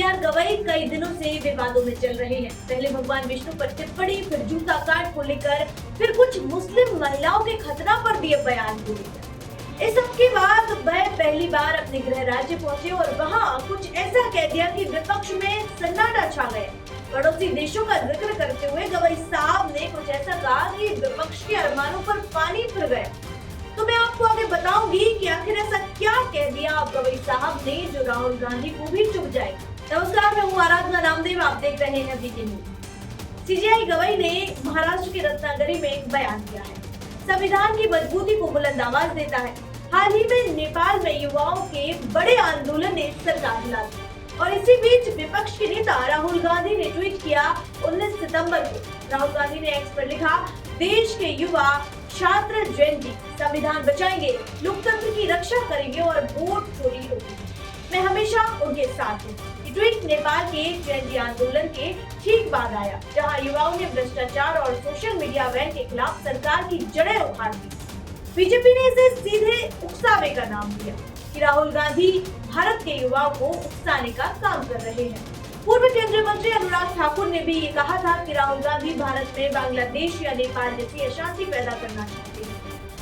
Are Gavai कई दिनों से विवादों में चल रहे हैं। पहले भगवान विष्णु पर टिप्पणी, फिर जूता काट को लेकर, फिर कुछ मुस्लिम महिलाओं के खतना पर दिए बयान को लेकर। इस सब के बाद वह पहली बार अपने गृह राज्य पहुंचे और वहां कुछ ऐसा कह दिया कि विपक्ष में सन्नाटा छा गया। पड़ोसी देशों का जिक्र करते हुए गवई साहब ने कुछ ऐसा कहा कि विपक्ष के अरमानों पर पानी फिर गया। तो मैं आपको आगे बताऊंगी कि आखिर ऐसा क्या कह दिया गवई साहब ने जो राहुल गांधी को भी चुभ जाए। नमस्कार, मैं हूँ आराधना नामदेव, आप देख रहे हैं बीके न्यूज। सीजेआई गवई ने महाराष्ट्र के रत्नागिरी में एक बयान दिया है। संविधान की मजबूती को बुलंद आवाज देता है। हाल ही में नेपाल में युवाओं के बड़े आंदोलन ने सरकार हिला दी और इसी बीच विपक्ष के नेता राहुल गांधी ने ट्वीट किया 19 सितंबर को। राहुल गांधी ने एक्स पर लिखा, देश के युवा छात्र जयंती, संविधान बचाएंगे, लोकतंत्र की रक्षा करेंगे और वोट चोरी रोकेंगे। मैं हमेशा उनके साथ हूँ। ये ट्वीट नेपाल के जयंती आंदोलन के ठीक बाद आया, जहाँ युवाओं ने भ्रष्टाचार और सोशल मीडिया बैन के खिलाफ सरकार की जड़ें उखाड़ दी। बीजेपी ने इसे सीधे उकसावे का नाम दिया कि राहुल गांधी भारत के युवाओं को उकसाने का काम कर रहे हैं। पूर्व केंद्रीय मंत्री अनुराग ठाकुर ने भी ये कहा था कि राहुल गांधी भारत में बांग्लादेश या नेपाल जैसी अशांति पैदा करना चाहते हैं।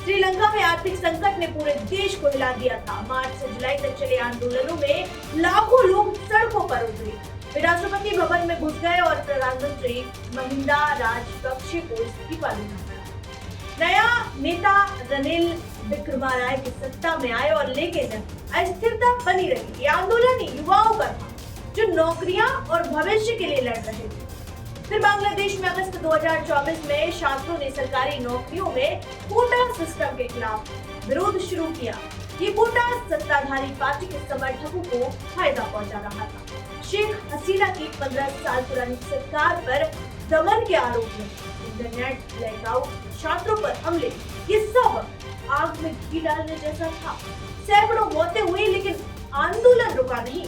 श्रीलंका में आर्थिक संकट ने पूरे देश को हिला दिया था। मार्च से जुलाई तक चले आंदोलनों में लाखों लोग सड़कों पर उतरे, वे राष्ट्रपति भवन में घुस गए और प्रधानमंत्री महिंदा राजपक्षे को इस्तीफा देना पड़ा। नया नेता रनिल विक्रमाराय की सत्ता में आए और लेकिन अस्थिरता बनी रही। ये आंदोलन युवाओं का था जो नौकरियां और भविष्य के लिए लड़ रहे थे। फिर बांग्लादेश में अगस्त 2024 में छात्रों ने सरकारी नौकरियों में कोटा सिस्टम के खिलाफ विरोध शुरू किया। ये कोटा सत्ताधारी पार्टी के समर्थकों को फायदा पहुंचा रहा था। शेख हसीना की 15 साल पुरानी सरकार पर दमन के आरोप में इंटरनेट ब्लैकआउट, छात्रों पर हमले, ये सब आग में घी डालने जैसा था। सैकड़ों मौतें हुई लेकिन आंदोलन रुका नहीं।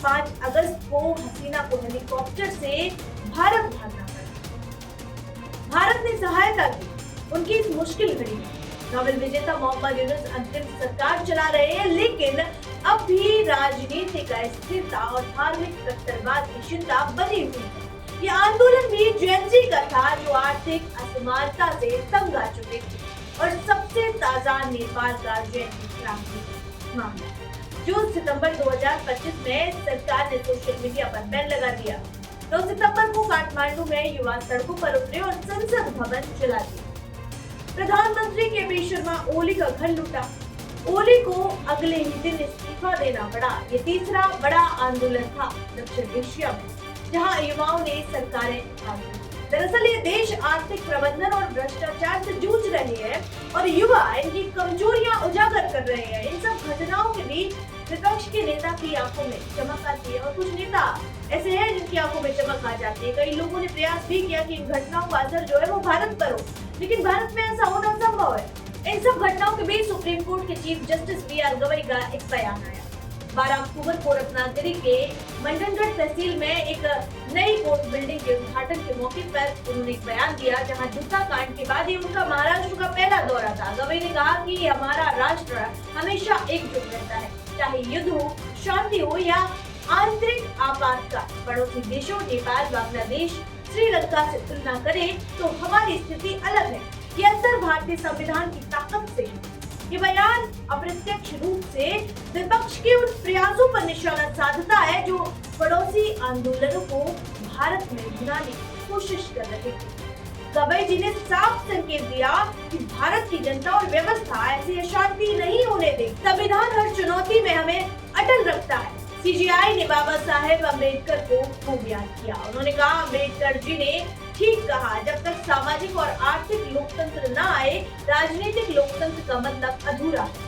5 अगस्त को हसीना को हेलीकॉप्टर से भारत भागना पड़ा। भारत ने सहायता की उनकी इस मुश्किल घड़ी में। नोबेल विजेता मोहम्मद यूनुस अंतरिम सरकार चला रहे हैं, लेकिन अब भी राजनीतिक अस्थिरता और धार्मिक कट्टरवाद की चिंता बनी हुई है। ये आंदोलन भी जेनजी का था जो आर्थिक असमानता से तंग आ चुके थे। और सबसे ताजा नेपाल का जयंती क्रांति मामला, जो सितंबर 2025 में सरकार ने सोशल मीडिया पर बैन लगा दिया। 9 सितंबर को काठमांडू में युवा सड़कों पर उतरे और संसद भवन जला दिया। प्रधानमंत्री केपी शर्मा ओली का घर लूटा। ओली को अगले ही दिन इस्तीफा देना पड़ा। ये तीसरा बड़ा आंदोलन था दक्षिण एशिया में जहां युवाओं ने सरकारें उठाई। दरअसल ये देश आर्थिक प्रबंधन और भ्रष्टाचार से जूझ रहे हैं और युवा इनकी कमजोरियां उजागर कर रहे हैं। इन सब घटनाओं के बीच विपक्ष के नेता की आंखों में चमक आती है और कुछ नेता ऐसे हैं जिनकी आंखों में चमक आ जाती है। कई लोगों ने प्रयास भी किया कि इन घटनाओं का असर जो है वो भारत पर हो, लेकिन भारत में ऐसा होना असंभव है। इन सब घटनाओं के बीच सुप्रीम कोर्ट के चीफ जस्टिस बी.आर. गवई का एक बयान आया। 12 अक्टूबर को रत्नागिरी के मंडनगढ़ तहसील में एक नई कोर्ट बिल्डिंग के उद्घाटन के मौके पर उन्होंने एक बयान दिया, जहां जूता कांड के बाद ये उनका महाराष्ट्र का पहला दौरा था। गवई ने कहा कि हमारा राष्ट्र हमेशा एकजुट रहता है, चाहे युद्ध हो, शांति हो या आंतरिक आपातकाल। पड़ोसी देशों नेपाल, बांग्लादेश, श्रीलंका से तुलना करें तो हमारी स्थिति अलग है। ये असर भारतीय संविधान की ताकत से है। ये बयान अप्रत्यक्ष रूप से विपक्ष के उन प्रयासों पर निशाना साधता है जो पड़ोसी आंदोलनों को भारत में गिराने की कोशिश कर रहे थे। गवई जी ने साफ संकेत दिया कि भारत की जनता और व्यवस्था ऐसी अशांति नहीं होने देगी। संविधान हर चुनौती में हमें अटल रखता है। सीजेआई ने बाबा साहेब अम्बेडकर को खूब याद किया। उन्होंने कहा, अम्बेडकर जी ने ठीक कहा, जब तक सामाजिक और आर्थिक लोकतंत्र न आए, राजनीतिक लोकतंत्र का मतलब अधूरा है।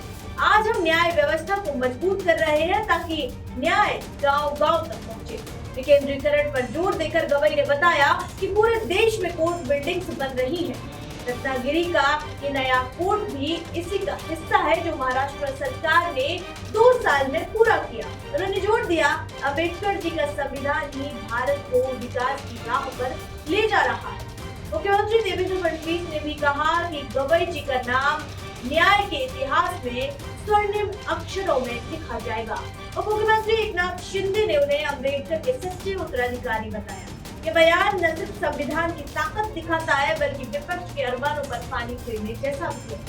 आज हम न्याय व्यवस्था को मजबूत कर रहे हैं ताकि न्याय गांव-गांव तक पहुंचे। विकेंद्रीकरण पर जोर देकर गवई ने बताया कि पूरे देश में कोर्ट बिल्डिंग्स बन रही हैं। रत्नागिरी का ये नया कोर्ट भी इसी का हिस्सा है जो महाराष्ट्र सरकार ने 2 साल में पूरा किया। उन्होंने जोर दिया, अम्बेडकर जी का संविधान ही भारत को विकास की राह पर ले जा रहा है। मुख्यमंत्री देवेंद्र फडणवीस ने भी कहा कि गवई जी का नाम न्याय के इतिहास में स्वर्णिम अक्षरों में लिखा जाएगा। उप मुख्यमंत्री एकनाथ शिंदे ने उन्हें अम्बेडकर के सच्चे उत्तराधिकारी बताया। ये बयान न सिर्फ संविधान की ताकत दिखाता है बल्कि विपक्ष के अरमानों पर पानी फेरने जैसा भी है।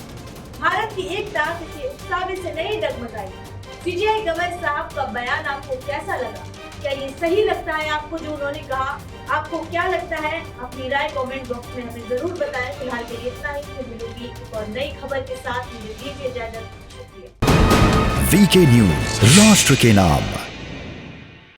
भारत की एकता किसी उकसावे से नहीं डगमगाई। सीजेआई गवर्नर साहब का बयान आपको कैसा लगा? क्या ये सही लगता है आपको जो उन्होंने कहा? आपको क्या लगता है? अपनी राय कमेंट बॉक्स में हमें जरूर बताएं। फिलहाल के लिए इतना ही, फिर मिलूंगी एक और नई खबर के साथ। मुझे दीजिए इजाजत। शुक्रिया। वीके न्यूज, राष्ट्र के नाम।